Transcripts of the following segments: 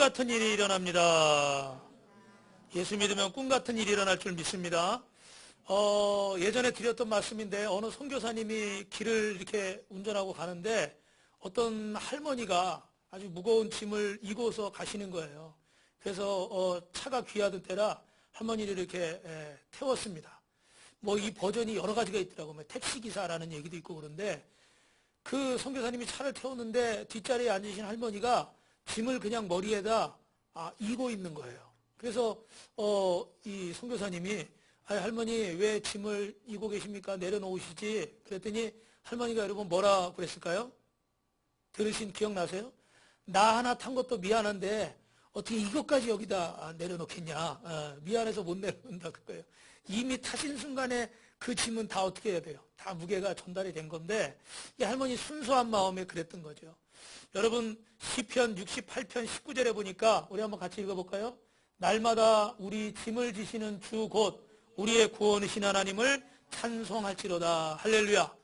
같은 일이 일어납니다. 예수 믿으면 꿈 같은 일이 일어날 줄 믿습니다. 예전에 드렸던 말씀인데 어느 선교사님이 길을 이렇게 운전하고 가는데 어떤 할머니가 아주 무거운 짐을 이고서 가시는 거예요. 그래서 차가 귀하던 때라 할머니를 이렇게 태웠습니다. 뭐 이 버전이 여러 가지가 있더라고요. 뭐 택시기사라는 얘기도 있고 그런데 그 선교사님이 차를 태웠는데 뒷자리에 앉으신 할머니가 짐을 그냥 머리에다 이고 있는 거예요. 그래서 이 선교사님이 할머니 왜 짐을 이고 계십니까? 내려놓으시지. 그랬더니 할머니가 여러분 뭐라 그랬을까요? 들으신 기억나세요? 나 하나 탄 것도 미안한데 어떻게 이것까지 여기다 내려놓겠냐. 미안해서 못 내려놓는다 그거예요. 이미 타신 순간에 그 짐은 다 어떻게 해야 돼요? 다 무게가 전달이 된 건데 이 할머니 순수한 마음에 그랬던 거죠. 여러분 시편 68편 19절에 보니까 우리 한번 같이 읽어볼까요? 날마다 우리 짐을 지시는 주 곧 우리의 구원이신 하나님을 찬송할지로다. 할렐루야.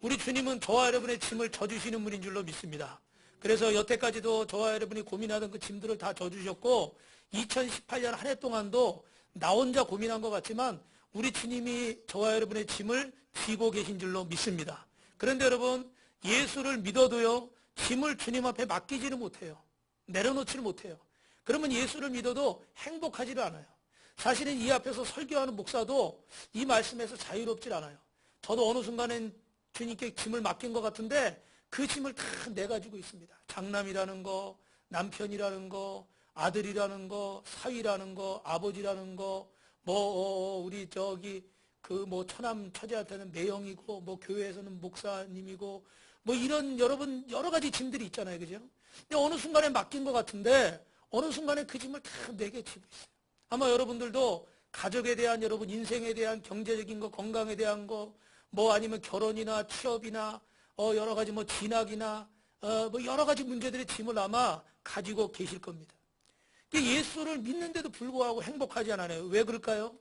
우리 주님은 저와 여러분의 짐을 져주시는 분인 줄로 믿습니다. 그래서 여태까지도 저와 여러분이 고민하던 그 짐들을 다 져주셨고 2018년 한 해 동안도 나 혼자 고민한 것 같지만 우리 주님이 저와 여러분의 짐을 지고 계신 줄로 믿습니다. 그런데 여러분 예수를 믿어도요 짐을 주님 앞에 맡기지를 못해요. 내려놓지를 못해요. 그러면 예수를 믿어도 행복하지를 않아요. 사실은 이 앞에서 설교하는 목사도 이 말씀에서 자유롭질 않아요. 저도 어느 순간엔 주님께 짐을 맡긴 것 같은데 그 짐을 다 내가지고 있습니다. 장남이라는 거, 남편이라는 거, 아들이라는 거, 사위라는 거, 아버지라는 거, 우리 그 처남 처제한테는 매형이고, 교회에서는 목사님이고, 이런 여러분 여러 가지 짐들이 있잖아요. 그죠? 근데 어느 순간에 맡긴 것 같은데, 어느 순간에 그 짐을 다 내게 지고 있어요. 아마 여러분들도 가족에 대한 여러분 인생에 대한 경제적인 거, 건강에 대한 거, 아니면 결혼이나 취업이나, 여러 가지 진학이나, 여러 가지 문제들의 짐을 아마 가지고 계실 겁니다. 예수를 믿는데도 불구하고 행복하지 않아요. 왜 그럴까요?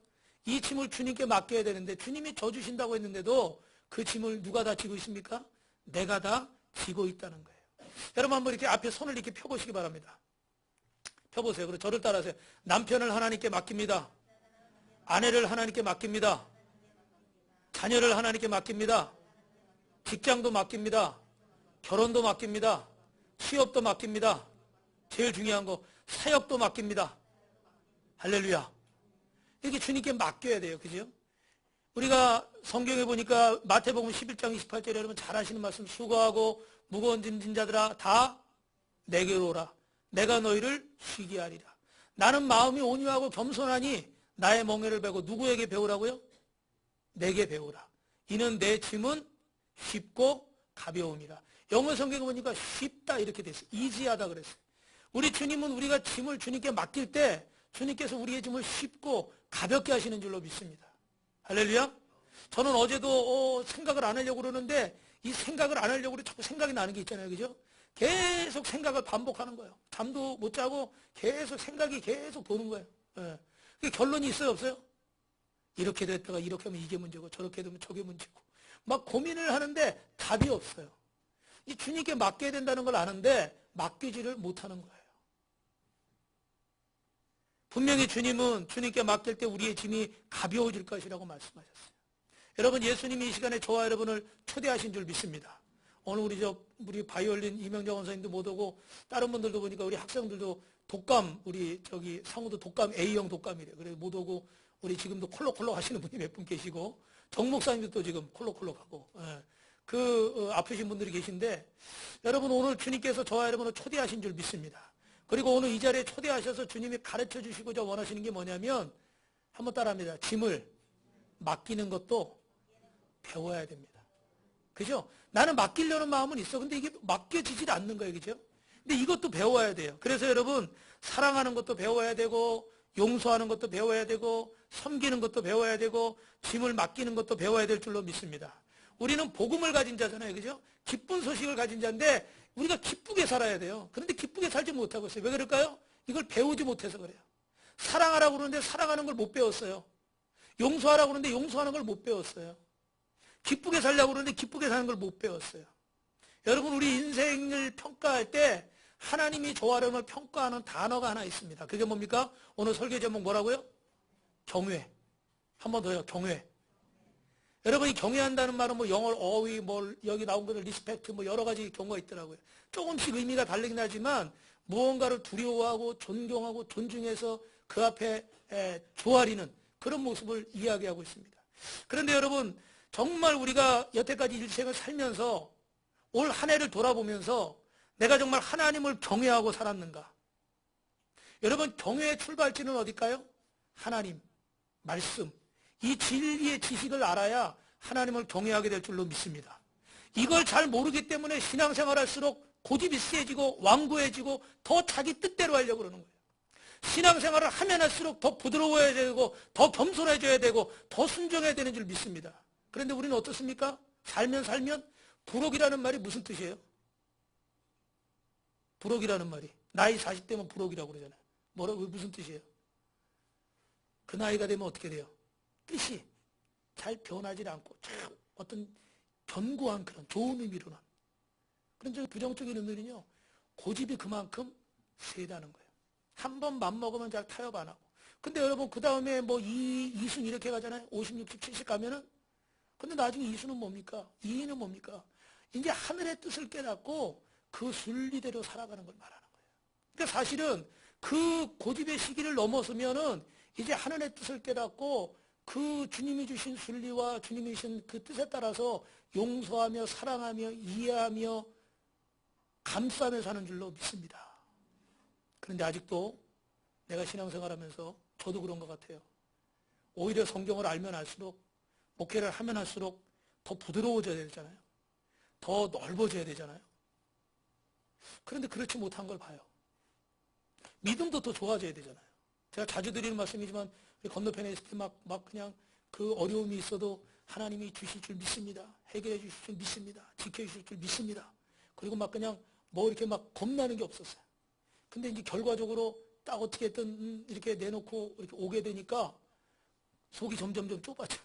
이 짐을 주님께 맡겨야 되는데 주님이 져주신다고 했는데도 그 짐을 누가 다 지고 있습니까? 내가 다 지고 있다는 거예요. 여러분 한번 이렇게 앞에 손을 이렇게 펴보시기 바랍니다. 펴보세요. 그리고 저를 따라하세요. 남편을 하나님께 맡깁니다. 아내를 하나님께 맡깁니다. 자녀를 하나님께 맡깁니다. 직장도 맡깁니다. 결혼도 맡깁니다. 취업도 맡깁니다. 제일 중요한 거 사역도 맡깁니다. 할렐루야. 이렇게 주님께 맡겨야 돼요. 그죠? 우리가 성경에 보니까 마태복음 11장 28절에 여러분 잘 아시는 말씀, 수고하고 무거운 짐진 자들아 다 내게로 오라. 내가 너희를 쉬게 하리라. 나는 마음이 온유하고 겸손하니 나의 멍에를 베고 누구에게 배우라고요? 내게 배우라. 이는 내 짐은 쉽고 가벼움이라. 영어 성경에 보니까 쉽다 이렇게 됐어요. 이지하다 그랬어요. 우리 주님은 우리가 짐을 주님께 맡길 때 주님께서 우리의 짐을 쉽고 가볍게 하시는 줄로 믿습니다. 할렐루야. 저는 어제도 생각을 안 하려고 그러는데 이 생각을 안 하려고 그래 자꾸 생각이 나는 게 있잖아요. 그죠? 계속 생각을 반복하는 거예요. 잠도 못 자고 계속 생각이 계속 도는 거예요. 예. 그게 결론이 있어요 없어요? 이렇게 됐다가 이렇게 하면 이게 문제고 저렇게 되면 저게 문제고 막 고민을 하는데 답이 없어요. 이 주님께 맡겨야 된다는 걸 아는데 맡기지를 못하는 거예요. 분명히 주님은 주님께 맡길 때 우리의 짐이 가벼워질 것이라고 말씀하셨어요. 여러분 예수님이 이 시간에 저와 여러분을 초대하신 줄 믿습니다. 오늘 우리 바이올린 이명정 원사님도 못 오고 다른 분들도 보니까 우리 학생들도 독감 우리 상우도 독감 A형 독감이래요. 그래서 못 오고 우리 지금도 콜록콜록 하시는 분이 몇 분 계시고 정 목사님도 또 지금 콜록콜록하고 아프신 분들이 계신데 여러분 오늘 주님께서 저와 여러분을 초대하신 줄 믿습니다. 그리고 오늘 이 자리에 초대하셔서 주님이 가르쳐 주시고자 원하시는 게 뭐냐면 한번 따라합니다. 짐을 맡기는 것도 배워야 됩니다. 그죠? 나는 맡기려는 마음은 있어. 근데 이게 맡겨지질 않는 거예요. 그죠? 근데 이것도 배워야 돼요. 그래서 여러분 사랑하는 것도 배워야 되고 용서하는 것도 배워야 되고 섬기는 것도 배워야 되고 짐을 맡기는 것도 배워야 될 줄로 믿습니다. 우리는 복음을 가진 자잖아요. 그죠? 기쁜 소식을 가진 자인데 우리가 기쁘게 살아야 돼요. 그런데 기쁘게 살지 못하고 있어요. 왜 그럴까요? 이걸 배우지 못해서 그래요. 사랑하라고 그러는데 사랑하는 걸 못 배웠어요. 용서하라고 그러는데 용서하는 걸 못 배웠어요. 기쁘게 살려고 그러는데 기쁘게 사는 걸 못 배웠어요. 여러분 우리 인생을 평가할 때 하나님이 저 아름을 평가하는 단어가 하나 있습니다. 그게 뭡니까? 오늘 설교 제목 뭐라고요? 경외. 한 번 더요. 경외. 여러분, 이 경외한다는 말은 뭐 영어 어휘, 뭐 여기 나온 거는 리스펙트, 뭐 여러 가지 경우가 있더라고요. 조금씩 의미가 다르긴 하지만 무언가를 두려워하고 존경하고 존중해서 그 앞에 조아리는 그런 모습을 이야기하고 있습니다. 그런데 여러분, 정말 우리가 여태까지 일생을 살면서 올 한 해를 돌아보면서 내가 정말 하나님을 경외하고 살았는가? 여러분, 경외의 출발지는 어딜까요? 하나님, 말씀, 이 진리의 지식을 알아야 하나님을 경외하게 될 줄로 믿습니다. 이걸 잘 모르기 때문에 신앙생활 할수록 고집이 세지고 완고해지고 더 자기 뜻대로 하려고 그러는 거예요. 신앙생활을 하면 할수록 더 부드러워야 되고 더 겸손해져야 되고 더 순종해야 되는 줄 믿습니다. 그런데 우리는 어떻습니까? 살면 부록이라는 말이 무슨 뜻이에요? 부록이라는 말이 나이 40대면 부록이라고 그러잖아요. 뭐라고 무슨 뜻이에요? 그 나이가 되면 어떻게 돼요? 뜻이 잘 변하지 않고 참 어떤 견고한 그런 좋은 의미로는 그런 부정적인 의미는요, 고집이 그만큼 세다는 거예요. 한 번 맘먹으면 잘 타협 안 하고. 근데 여러분, 그 다음에 뭐 이순 이렇게 가잖아요. 50, 60, 70 가면은. 근데 나중에 이순은 뭡니까? 이인은 뭡니까? 이제 하늘의 뜻을 깨닫고 그 순리대로 살아가는 걸 말하는 거예요. 그러니까 사실은 그 고집의 시기를 넘어서면은 이제 하늘의 뜻을 깨닫고 그 주님이 주신 순리와 주님이 주신 그 뜻에 따라서 용서하며 사랑하며 이해하며 감싸며 사는 줄로 믿습니다. 그런데 아직도 내가 신앙생활하면서 저도 그런 것 같아요. 오히려 성경을 알면 알수록 목회를 하면 할수록 더 부드러워져야 되잖아요. 더 넓어져야 되잖아요. 그런데 그렇지 못한 걸 봐요. 믿음도 더 좋아져야 되잖아요. 제가 자주 드리는 말씀이지만 건너편에 있을 때 막 그냥 그 어려움이 있어도 하나님이 주실 줄 믿습니다. 해결해 주실 줄 믿습니다. 지켜주실 줄 믿습니다. 그리고 막 그냥 뭐 이렇게 막 겁나는 게 없었어요. 근데 이제 결과적으로 딱 어떻게든 이렇게 내놓고 이렇게 오게 되니까 속이 점점점 좁아져.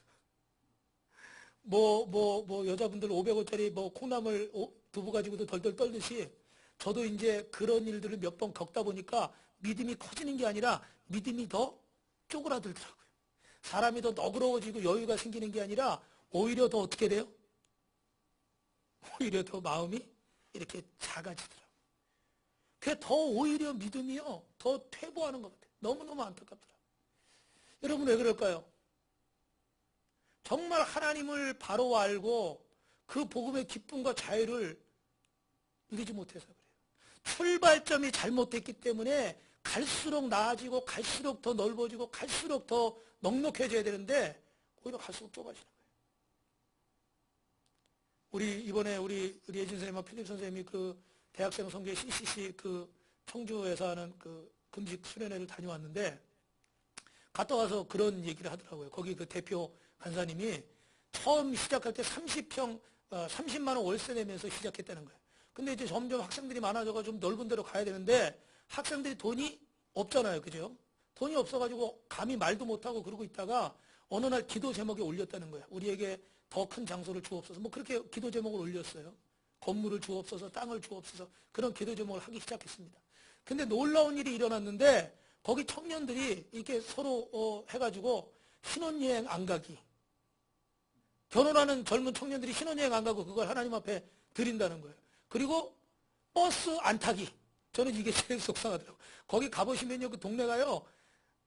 여자분들 500원짜리 뭐 콩나물 두부 가지고도 덜덜 떨듯이 저도 이제 그런 일들을 몇 번 겪다 보니까 믿음이 커지는 게 아니라 믿음이 더 쪼그라들더라고요. 사람이 더 너그러워지고 여유가 생기는 게 아니라 오히려 더 어떻게 돼요? 오히려 더 마음이 이렇게 작아지더라고요. 그게 더 오히려 믿음이요, 더 퇴보하는 것 같아요. 너무너무 안타깝더라고요. 여러분, 왜 그럴까요? 정말 하나님을 바로 알고 그 복음의 기쁨과 자유를 누리지 못해서 그래요. 출발점이 잘못됐기 때문에 갈수록 나아지고 갈수록 더 넓어지고 갈수록 더 넉넉해져야 되는데 오히려 갈수록 좁아지는 거예요. 이번에 우리 예진 선생님과 필립 선생님이 그 대학생 선교 CCC 그 청주에서 하는 그 금식 수련회를 다녀왔는데 갔다 와서 그런 얘기를 하더라고요. 거기 그 대표 간사님이 처음 시작할 때 30만 원 월세 내면서 시작했다는 거예요. 근데 이제 점점 학생들이 많아져서 좀 넓은 데로 가야 되는데 학생들이 돈이 없잖아요. 그죠? 돈이 없어가지고 감히 말도 못하고 그러고 있다가 어느 날 기도 제목에 올렸다는 거예요. 우리에게 더 큰 장소를 주옵소서. 뭐 그렇게 기도 제목을 올렸어요. 건물을 주옵소서, 땅을 주옵소서, 그런 기도 제목을 하기 시작했습니다. 근데 놀라운 일이 일어났는데 거기 청년들이 이렇게 서로 해가지고 신혼여행 안 가기. 결혼하는 젊은 청년들이 신혼여행 안 가고 그걸 하나님 앞에 드린다는 거예요. 그리고 버스 안 타기. 저는 이게 제일 속상하더라고요. 거기 가보시면요, 그 동네가요,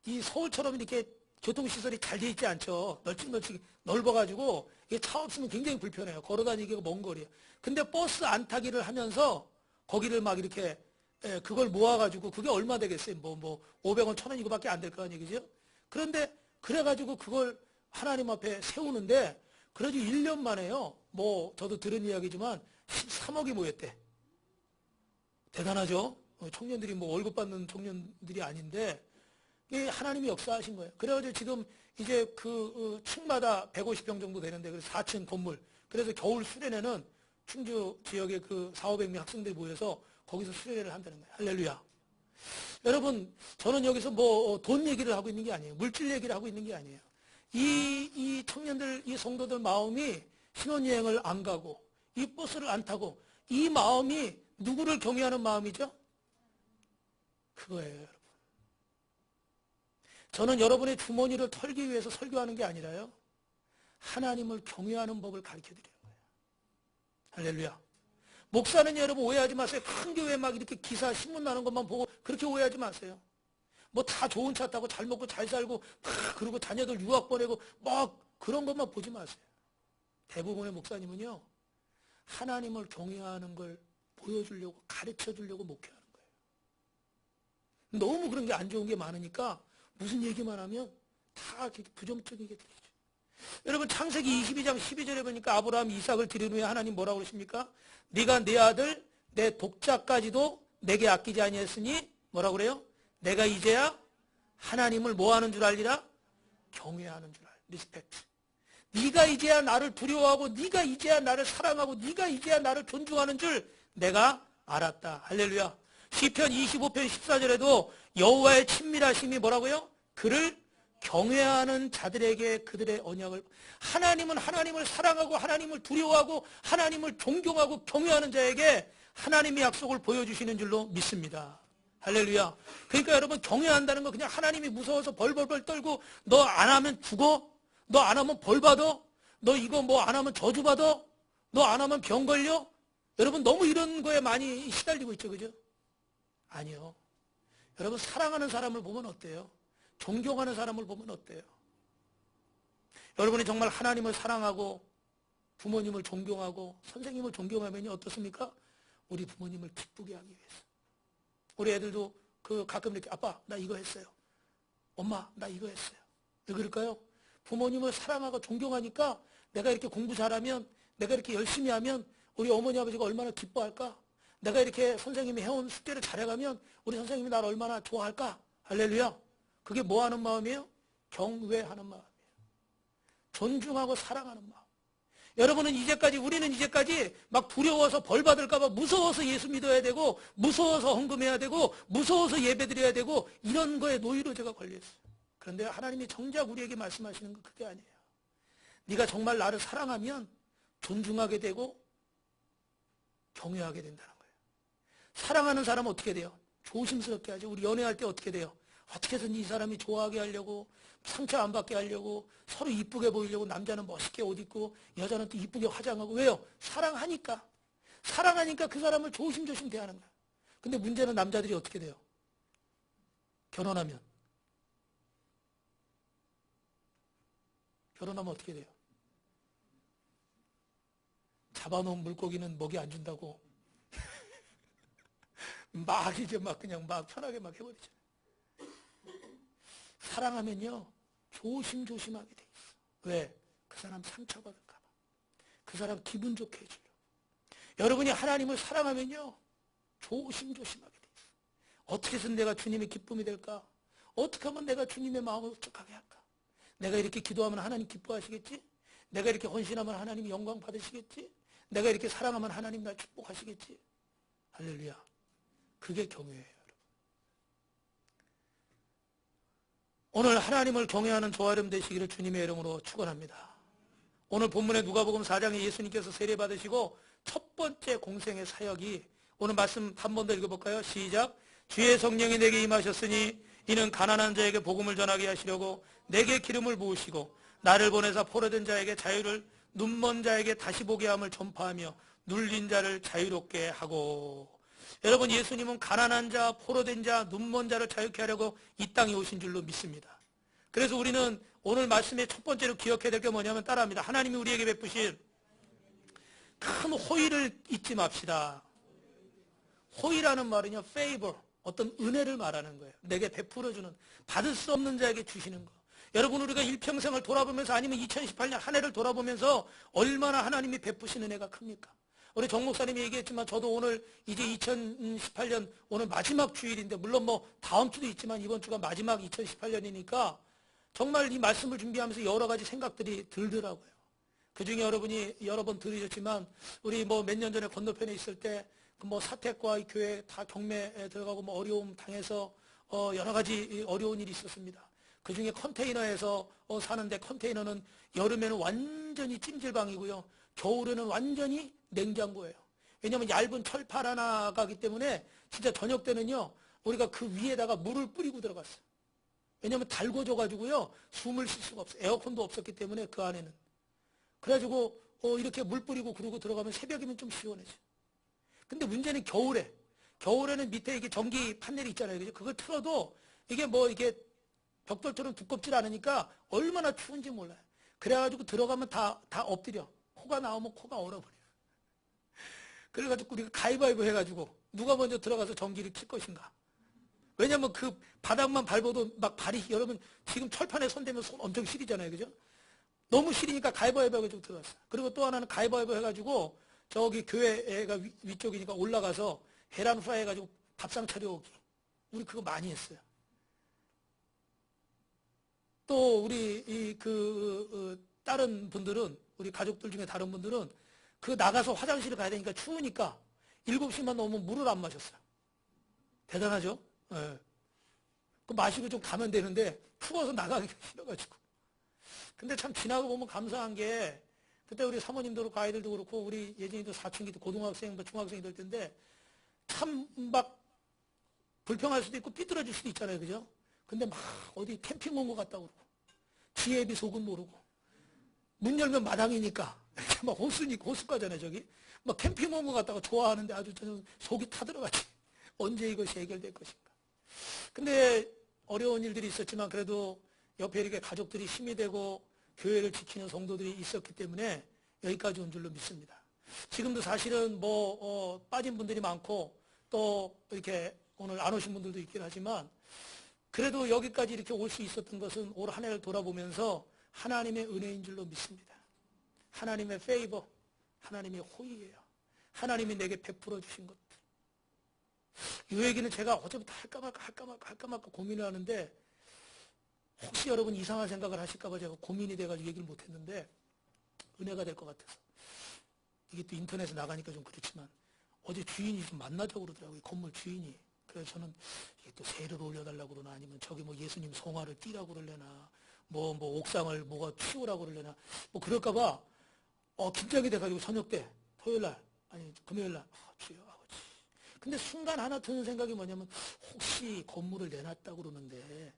이 서울처럼 이렇게 교통시설이 잘 돼 있지 않죠. 널찍널찍 넓어가지고 이게 차 없으면 굉장히 불편해요. 걸어다니기가 먼 거리예요. 근데 버스 안 타기를 하면서 거기를 막 이렇게 그걸 모아가지고 그게 얼마 되겠어요? 500원, 1000원 이거밖에 안 될 거 아니에요, 그죠? 그런데 그래가지고 그걸 하나님 앞에 세우는데 그래도 1년 만에요. 저도 들은 이야기지만 13억이 모였대. 대단하죠? 청년들이 월급 받는 청년들이 아닌데 이게 하나님이 역사하신 거예요. 그래가지고 지금 이제 그 층마다 150평 정도 되는데 그래서 4층 건물. 그래서 겨울 수련회는 충주 지역에 그 400~500명 학생들이 모여서 거기서 수련회를 한다는 거예요. 할렐루야. 여러분, 저는 여기서 돈 얘기를 하고 있는 게 아니에요. 물질 얘기를 하고 있는 게 아니에요. 이 청년들, 이 성도들 마음이 신혼여행을 안 가고 이 버스를 안 타고 이 마음이 누구를 경외하는 마음이죠? 그거예요, 여러분. 저는 여러분의 주머니를 털기 위해서 설교하는 게 아니라요, 하나님을 경외하는 법을 가르쳐드리는 거예요. 할렐루야. 목사는 여러분 오해하지 마세요. 큰 교회 막 이렇게 기사 신문 나는 것만 보고 그렇게 오해하지 마세요. 뭐 다 좋은 차 타고 잘 먹고 잘 살고 막 그리고 자녀들 유학 보내고 막 그런 것만 보지 마세요. 대부분의 목사님은요, 하나님을 경외하는 걸 보여주려고 가르쳐주려고 목회하는 거예요. 너무 그런 게 안 좋은 게 많으니까 무슨 얘기만 하면 다 부정적이게 들리죠. 여러분 창세기 22장 12절에 보니까 아브라함 이삭을 드린 후에 하나님 뭐라고 그러십니까? 네가 내 아들 내 독자까지도 내게 아끼지 아니했으니 뭐라고 그래요? 내가 이제야 하나님을 뭐하는 줄 알리라? 경외하는 줄 알리라. 리스펙트. 네가 이제야 나를 두려워하고 네가 이제야 나를 사랑하고 네가 이제야 나를 존중하는 줄 내가 알았다. 할렐루야. 시편 25편 14절에도 여호와의 친밀하심이 뭐라고요? 그를 경외하는 자들에게 그들의 언약을, 하나님은 하나님을 사랑하고 하나님을 두려워하고 하나님을 존경하고 경외하는 자에게 하나님의 약속을 보여주시는 줄로 믿습니다. 할렐루야. 그러니까 여러분 경외한다는 거 그냥 하나님이 무서워서 벌벌벌 떨고 너 안 하면 죽어? 너 안 하면 벌 받아? 너 이거 뭐 안 하면 저주 받아? 너 안 하면 병 걸려? 여러분 너무 이런 거에 많이 시달리고 있죠, 그죠? 아니요. 여러분 사랑하는 사람을 보면 어때요? 존경하는 사람을 보면 어때요? 여러분이 정말 하나님을 사랑하고 부모님을 존경하고 선생님을 존경하면 어떻습니까? 우리 부모님을 기쁘게 하기 위해서. 우리 애들도 가끔 이렇게 아빠 나 이거 했어요. 엄마 나 이거 했어요. 왜 그럴까요? 부모님을 사랑하고 존경하니까 내가 이렇게 공부 잘하면, 내가 이렇게 열심히 하면 우리 어머니 아버지가 얼마나 기뻐할까? 내가 이렇게 선생님이 해온 숙제를 잘해가면 우리 선생님이 나를 얼마나 좋아할까? 할렐루야. 그게 뭐 하는 마음이에요? 경외하는 마음이에요. 존중하고 사랑하는 마음. 우리는 이제까지 막 두려워서 벌 받을까봐 무서워서 예수 믿어야 되고, 무서워서 헌금해야 되고, 무서워서 예배 드려야 되고, 이런 거에 노예로 제가 걸려있어요. 그런데 하나님이 정작 우리에게 말씀하시는 건 그게 아니에요. 네가 정말 나를 사랑하면 존중하게 되고 경외하게 된다는 거예요. 사랑하는 사람은 어떻게 돼요? 조심스럽게 하죠. 우리 연애할 때 어떻게 돼요? 어떻게 해서든 이 사람이 좋아하게 하려고, 상처 안 받게 하려고, 서로 이쁘게 보이려고 남자는 멋있게 옷 입고 여자는 또 이쁘게 화장하고. 왜요? 사랑하니까. 사랑하니까 그 사람을 조심조심 대하는 거야. 근데 문제는 남자들이 어떻게 돼요? 결혼하면 어떻게 돼요? 잡아놓은 물고기는 먹이 안 준다고 막 이제 막 그냥 막 편하게 막 해버리죠. 사랑하면요 조심조심하게 돼 있어. 왜? 그 사람 상처받을까 봐. 그 사람 기분 좋게 해주려고. 여러분이 하나님을 사랑하면요 조심조심하게 돼 있어. 어떻게 해서 내가 주님의 기쁨이 될까? 어떻게 하면 내가 주님의 마음을 흡족하게 할까? 내가 이렇게 기도하면 하나님 기뻐하시겠지? 내가 이렇게 헌신하면 하나님이 영광 받으시겠지? 내가 이렇게 사랑하면 하나님 날 축복하시겠지? 할렐루야. 그게 경외예요. 오늘 하나님을 경외하는 저와 여러분 되시기를 주님의 이름으로 축원합니다. 오늘 본문의 누가복음 4장에 예수님께서 세례받으시고 첫 번째 공생의 사역이, 오늘 말씀 한 번 더 읽어볼까요? 시작. 주의 성령이 내게 임하셨으니 이는 가난한 자에게 복음을 전하게 하시려고 내게 기름을 부으시고 나를 보내사 포로된 자에게 자유를, 눈먼 자에게 다시 보게 함을 전파하며 눌린 자를 자유롭게 하고. 여러분 예수님은 가난한 자, 포로된 자, 눈먼 자를 자유케 하려고 이 땅에 오신 줄로 믿습니다. 그래서 우리는 오늘 말씀의 첫 번째로 기억해야 될 게 뭐냐면 따라합니다. 하나님이 우리에게 베푸신 큰 호의를 잊지 맙시다. 호의라는 말은요, favor, 어떤 은혜를 말하는 거예요. 내게 베풀어주는, 받을 수 없는 자에게 주시는 거. 여러분 우리가 일평생을 돌아보면서, 아니면 2018년 한 해를 돌아보면서 얼마나 하나님이 베푸신 은혜가 큽니까? 우리 정 목사님이 얘기했지만 저도 오늘 이제 2018년 오늘 마지막 주일인데, 물론 뭐 다음 주도 있지만 이번 주가 마지막 2018년이니까 정말 이 말씀을 준비하면서 여러 가지 생각들이 들더라고요. 그 중에 여러분이 여러 번 들으셨지만 우리 뭐 몇 년 전에 건너편에 있을 때 그 뭐 사택과 교회 다 경매에 들어가고 뭐 어려움 당해서 여러 가지 어려운 일이 있었습니다. 그 중에 컨테이너에서 사는데, 컨테이너는 여름에는 완전히 찜질방이고요. 겨울에는 완전히 냉장고예요. 왜냐하면 얇은 철판 하나가기 때문에 진짜 저녁 때는요 우리가 그 위에다가 물을 뿌리고 들어갔어요. 왜냐하면 달궈져가지고요, 숨을 쉴 수가 없어요. 에어컨도 없었기 때문에 그 안에는. 그래가지고 이렇게 물 뿌리고 그러고 들어가면 새벽이면 좀 시원해져. 근데 문제는 겨울에. 겨울에는 밑에 이게 전기 판넬이 있잖아요. 그죠? 그걸 틀어도 이게 뭐 이게 벽돌처럼 두껍질 않으니까 얼마나 추운지 몰라요. 그래가지고 들어가면 다 엎드려. 코가 나오면 코가 얼어버려. 그래가지고 우리가 가위바위보 해가지고 누가 먼저 들어가서 전기를 킬 것인가. 왜냐면 그 바닥만 밟아도 막 발이, 여러분 지금 철판에 손대면 손 엄청 시리잖아요. 그죠? 너무 시리니까 가위바위보 해가지고 들어갔어요. 그리고 또 하나는 가위바위보 해가지고 저기 교회가 위쪽이니까 올라가서 계란 후라이 해가지고 밥상 차려오기. 우리 그거 많이 했어요. 또 우리 다른 분들은, 우리 가족들 중에 다른 분들은 그 나가서 화장실을 가야 되니까 추우니까 7시만 넘으면 물을 안 마셨어요. 대단하죠? 예. 그 마시고 좀 가면 되는데 추워서 나가기가 싫어가지고. 근데 참 지나고 보면 감사한 게, 그때 우리 사모님도 그렇고 아이들도 그렇고 우리 예진이도 사춘기도 고등학생, 중학생이 될 텐데 참 막 불평할 수도 있고 삐뚤어질 수도 있잖아요. 그죠? 근데 막 어디 캠핑 온 것 같다고 그러고 지혜비 속은 모르고 문 열면 마당이니까 이렇게 막 호수가잖아요. 저기 막 캠핑 온 것 같다고 좋아하는데 아주 저는 속이 타들어가지. 언제 이것이 해결될 것인가. 근데 어려운 일들이 있었지만 그래도 옆에 이렇게 가족들이 힘이 되고 교회를 지키는 성도들이 있었기 때문에 여기까지 온 줄로 믿습니다. 지금도 사실은 빠진 분들이 많고 또 이렇게 오늘 안 오신 분들도 있긴 하지만 그래도 여기까지 이렇게 올 수 있었던 것은 올 한 해를 돌아보면서 하나님의 은혜인 줄로 믿습니다. 하나님의 페이버, 하나님의 호의예요. 하나님이 내게 베풀어 주신 것들. 이 얘기는 제가 어제부터 할까 말까 고민을 하는데 혹시 여러분 이상한 생각을 하실까 봐 제가 고민이 돼가지고 얘기를 못했는데 은혜가 될 것 같아서. 이게 또 인터넷에 나가니까 좀 그렇지만 어제 주인이 좀 만나자고 그러더라고요. 건물 주인이. 그래서 저는 이게 또 세를 올려달라고 그러나 아니면 저기 뭐 예수님 성화를 띄라고 그러려나 뭐 옥상을 뭐가 치우라고 그러려나 뭐 그럴까봐 긴장이 돼가지고 저녁 때 토요일날 아니 금요일날 주여 아버지. 근데 순간 하나 드는 생각이 뭐냐면 혹시 건물을 내놨다고 그러는데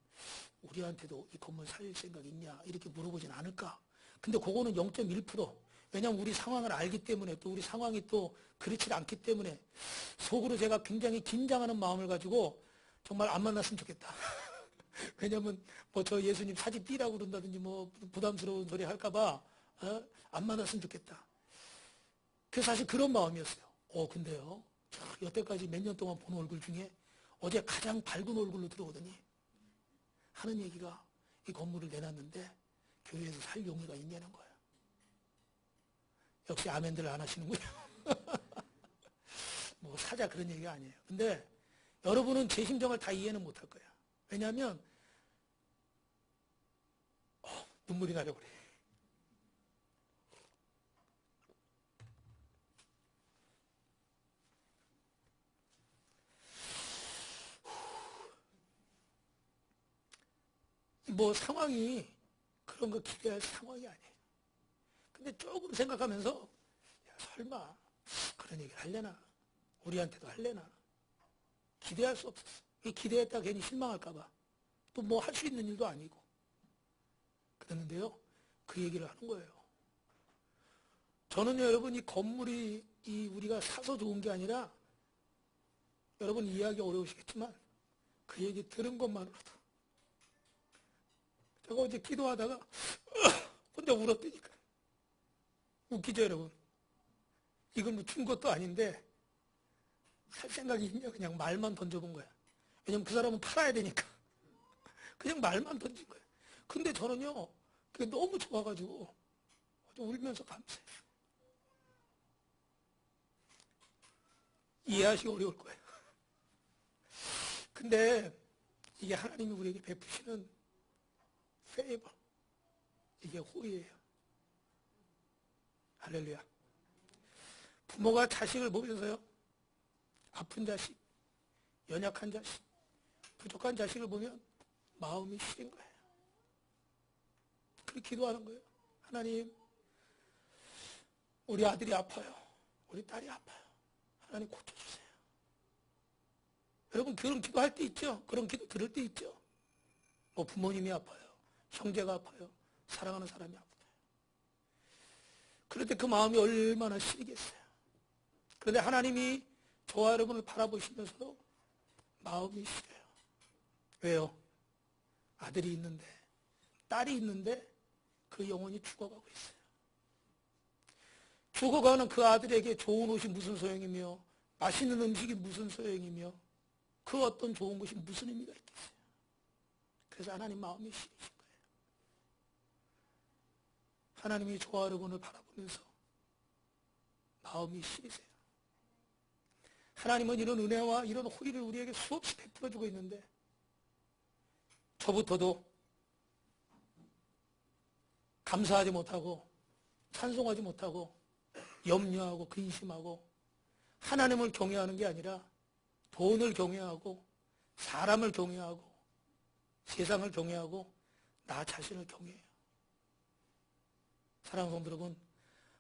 우리한테도 이 건물 살 생각 있냐 이렇게 물어보진 않을까. 근데 그거는 0.1%. 왜냐하면 우리 상황을 알기 때문에 또 우리 상황이 또 그렇지 않기 때문에 속으로 제가 굉장히 긴장하는 마음을 가지고 정말 안 만났으면 좋겠다. 왜냐하면 뭐 저 예수님 사진 띄라고 그런다든지 뭐 부담스러운 소리 할까봐 안 만났으면 좋겠다. 그래서 사실 그런 마음이었어요. 근데요. 여태까지 몇 년 동안 본 얼굴 중에 어제 가장 밝은 얼굴로 들어오더니 하는 얘기가 이 건물을 내놨는데 교회에서 살 용의가 있냐는 거예요. 역시 아멘들 안 하시는군요. 뭐 사자 그런 얘기가 아니에요. 근데 여러분은 제 심정을 다 이해는 못할 거야. 왜냐하면 눈물이 나려 그래. 뭐 상황이 그런 거 기대할 상황이 아니에요. 근데 조금 생각하면서 설마 그런 얘기를 하려나? 우리한테도 하려나? 기대할 수 없었어. 기대했다 괜히 실망할까봐. 또 뭐 할 수 있는 일도 아니고. 그랬는데요. 그 얘기를 하는 거예요. 저는 여러분 이 건물이 우리가 사서 좋은 게 아니라 여러분 이해하기 어려우시겠지만 그 얘기 들은 것만으로도 제가 어제 기도하다가 혼자 울었다니까. 웃기죠 여러분? 이건 뭐 준 것도 아닌데 살 생각이 있냐 그냥 말만 던져본 거야. 왜냐면 그 사람은 팔아야 되니까 그냥 말만 던진 거야. 근데 저는요 그게 너무 좋아가지고 울면서 감사해요. 이해하시기 어려울 거예요. 근데 이게 하나님이 우리에게 베푸시는 페이버, 이게 호의예요. 할렐루야. 부모가 자식을 보면서요 아픈 자식, 연약한 자식, 부족한 자식을 보면 마음이 시린 거예요. 그렇게 기도하는 거예요. 하나님, 우리 아들이 아파요. 우리 딸이 아파요. 하나님 고쳐주세요. 여러분 그런 기도할 때 있죠? 그런 기도 들을 때 있죠? 뭐 부모님이 아파요. 형제가 아파요. 사랑하는 사람이 아파요. 그럴 때 그 마음이 얼마나 시리겠어요. 그런데 하나님이 저와 여러분을 바라보시면서도 마음이 시려요. 왜요? 아들이 있는데, 딸이 있는데 그 영혼이 죽어가고 있어요. 죽어가는 그 아들에게 좋은 옷이 무슨 소용이며 맛있는 음식이 무슨 소용이며 그 어떤 좋은 것이 무슨 의미가 있겠어요. 그래서 하나님 마음이 시리신 거예요. 하나님이 저와 여러분을 바라보면서 마음이 시리세요. 하나님은 이런 은혜와 이런 호의를 우리에게 수없이 베풀어주고 있는데 저부터도 감사하지 못하고 찬송하지 못하고 염려하고 근심하고 하나님을 경외하는 게 아니라 돈을 경외하고 사람을 경외하고 세상을 경외하고 나 자신을 경외해요. 사랑하는 성도 여러분,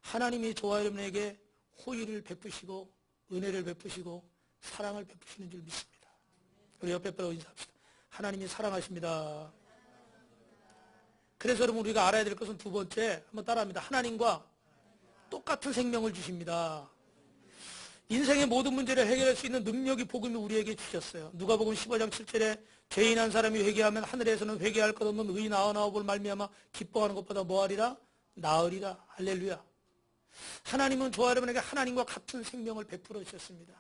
하나님이 저와 여러분에게 호의를 베푸시고 은혜를 베푸시고 사랑을 베푸시는 줄 믿습니다. 우리 옆에 분하고 인사합시다. 하나님이 사랑하십니다. 그래서 여러분 우리가 알아야 될 것은 두 번째, 한번 따라합니다. 하나님과 똑같은 생명을 주십니다. 인생의 모든 문제를 해결할 수 있는 능력이 복음이 우리에게 주셨어요. 누가복음 15장 7절에 죄인 한 사람이 회개하면 하늘에서는 회개할 것 없는 의인 99을 말미암아 기뻐하는 것보다 뭐하리라? 나으리라. 할렐루야. 하나님은 저와 여러분에게 하나님과 같은 생명을 베풀어 주셨습니다.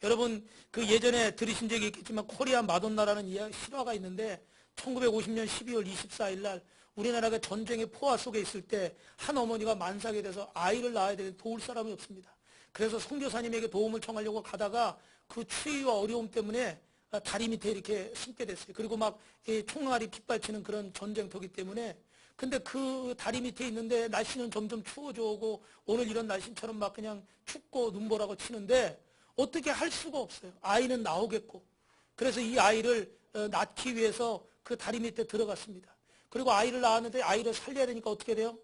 여러분 그 예전에 들으신 적이 있겠지만 코리아 마돈나라는 실화가 있는데 1950년 12월 24일 날 우리나라가 전쟁의 포화 속에 있을 때 한 어머니가 만삭이 돼서 아이를 낳아야 되는데 도울 사람이 없습니다. 그래서 선교사님에게 도움을 청하려고 가다가 그 추위와 어려움 때문에 다리 밑에 이렇게 숨게 됐어요. 그리고 막 총알이 빗발치는 그런 전쟁터기 때문에 근데 그 다리 밑에 있는데 날씨는 점점 추워져 오고 오늘 이런 날씨처럼 막 그냥 춥고 눈보라고 치는데 어떻게 할 수가 없어요. 아이는 나오겠고. 그래서 이 아이를 낳기 위해서 그 다리 밑에 들어갔습니다. 그리고 아이를 낳았는데 아이를 살려야 되니까 어떻게 돼요?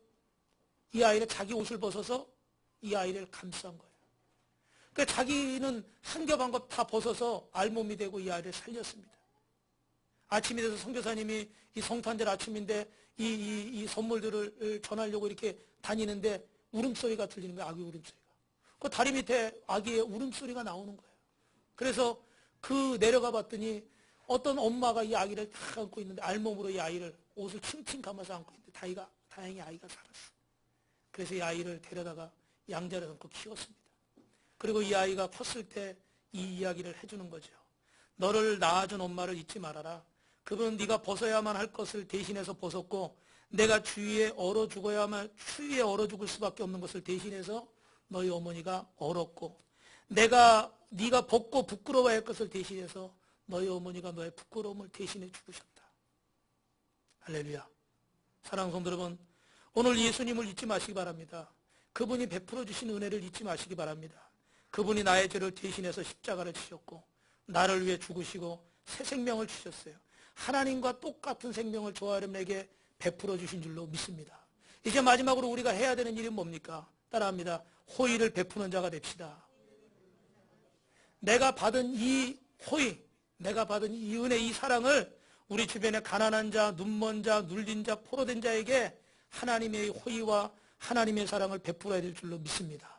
이 아이를 자기 옷을 벗어서 이 아이를 감싼 거예요. 그러니까 자기는 한 겹 한 겹 다 벗어서 알몸이 되고 이 아이를 살렸습니다. 아침이 돼서 선교사님이 이 성탄절 아침인데 이 선물들을 전하려고 이렇게 다니는데 울음소리가 들리는 거예요. 아기 울음소리가. 그 다리 밑에 아기의 울음소리가 나오는 거예요. 그래서 그 내려가 봤더니 어떤 엄마가 이 아기를 다 안고 있는데 알몸으로 이 아이를 옷을 칭칭 감아서 안고 있는데 다행히 아이가 살았어요. 그래서 이 아이를 데려다가 양자를 얹고 키웠습니다. 그리고 이 아이가 컸을 때 이 이야기를 해주는 거죠. 너를 낳아준 엄마를 잊지 말아라. 그분은 네가 벗어야만 할 것을 대신해서 벗었고 내가 추위에 얼어 죽을 수밖에 없는 것을 대신해서 너희 어머니가 얼었고 네가 벗고 부끄러워야 할 것을 대신해서 너희 어머니가 너의 부끄러움을 대신해 죽으셨다. 할렐루야. 사랑하는 성도 여러분, 오늘 예수님을 잊지 마시기 바랍니다. 그분이 베풀어 주신 은혜를 잊지 마시기 바랍니다. 그분이 나의 죄를 대신해서 십자가를 지셨고 나를 위해 죽으시고 새 생명을 주셨어요. 하나님과 똑같은 생명을 저와 여러분에게 베풀어 주신 줄로 믿습니다. 이제 마지막으로 우리가 해야 되는 일은 뭡니까? 따라합니다. 호의를 베푸는 자가 됩시다. 내가 받은 이 호의, 내가 받은 이 은혜, 이 사랑을 우리 주변에 가난한 자, 눈먼 자, 눌린 자, 포로된 자에게 하나님의 호의와 하나님의 사랑을 베풀어야 될 줄로 믿습니다.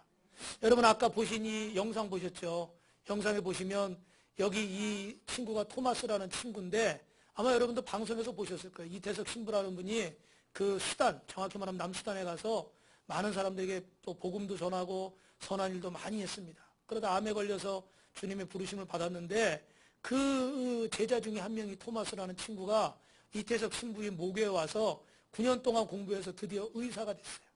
여러분 아까 보신 이 영상 보셨죠? 영상에 보시면 여기 이 친구가 토마스라는 친구인데 아마 여러분도 방송에서 보셨을 거예요. 이태석 신부라는 분이 그 수단, 정확히 말하면 남수단에 가서 많은 사람들에게 또 복음도 전하고 선한 일도 많이 했습니다. 그러다 암에 걸려서 주님의 부르심을 받았는데 그 제자 중에 한 명이 토마스라는 친구가 이태석 신부의 모교에 와서 9년 동안 공부해서 드디어 의사가 됐어요.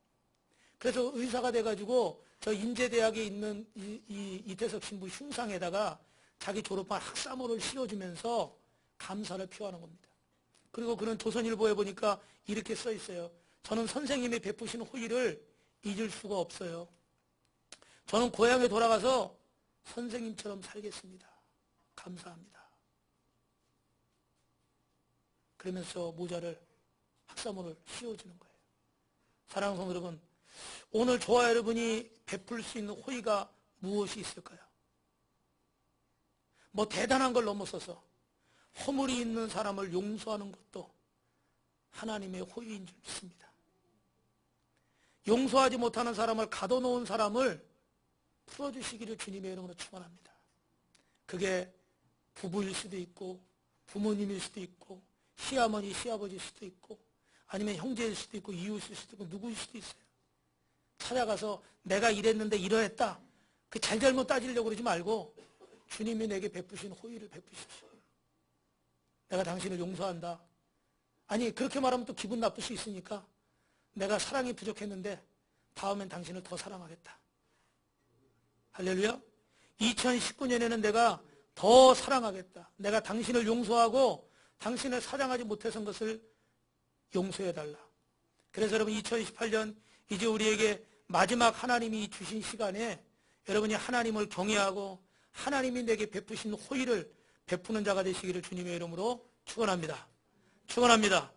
그래서 의사가 돼가지고 저 인제대학에 있는 이태석 신부 흉상에다가 자기 졸업한 학사모를 씌워주면서 감사를 표하는 겁니다. 그리고 그는 조선일보에 보니까 이렇게 써 있어요. 저는 선생님이 베푸신 호의를 잊을 수가 없어요. 저는 고향에 돌아가서 선생님처럼 살겠습니다. 감사합니다. 그러면서 모자를 학사모를 씌워주는 거예요. 사랑하는 성도 여러분, 오늘 저와 여러분이 베풀 수 있는 호의가 무엇이 있을까요? 뭐 대단한 걸 넘어서서 허물이 있는 사람을 용서하는 것도 하나님의 호의인 줄 믿습니다. 용서하지 못하는 사람을 가둬놓은 사람을 풀어주시기를 주님의 이름으로 축원합니다. 그게 부부일 수도 있고 부모님일 수도 있고 시어머니 시아버지일 수도 있고 아니면 형제일 수도 있고 이웃일 수도 있고 누구일 수도 있어요. 찾아가서 내가 이랬는데 이러했다 그 잘잘못 따지려고 그러지 말고 주님이 내게 베푸신 호의를 베푸십시오. 내가 당신을 용서한다. 아니 그렇게 말하면 또 기분 나쁠 수 있으니까 내가 사랑이 부족했는데 다음엔 당신을 더 사랑하겠다. 할렐루야. 2019년에는 내가 더 사랑하겠다. 내가 당신을 용서하고 당신을 사랑하지 못해서인 것을 용서해달라. 그래서 여러분 2018년 이제 우리에게 마지막 하나님이 주신 시간에 여러분이 하나님을 경외하고 하나님이 내게 베푸신 호의를 베푸는 자가 되시기를 주님의 이름으로 축원합니다. 축원합니다.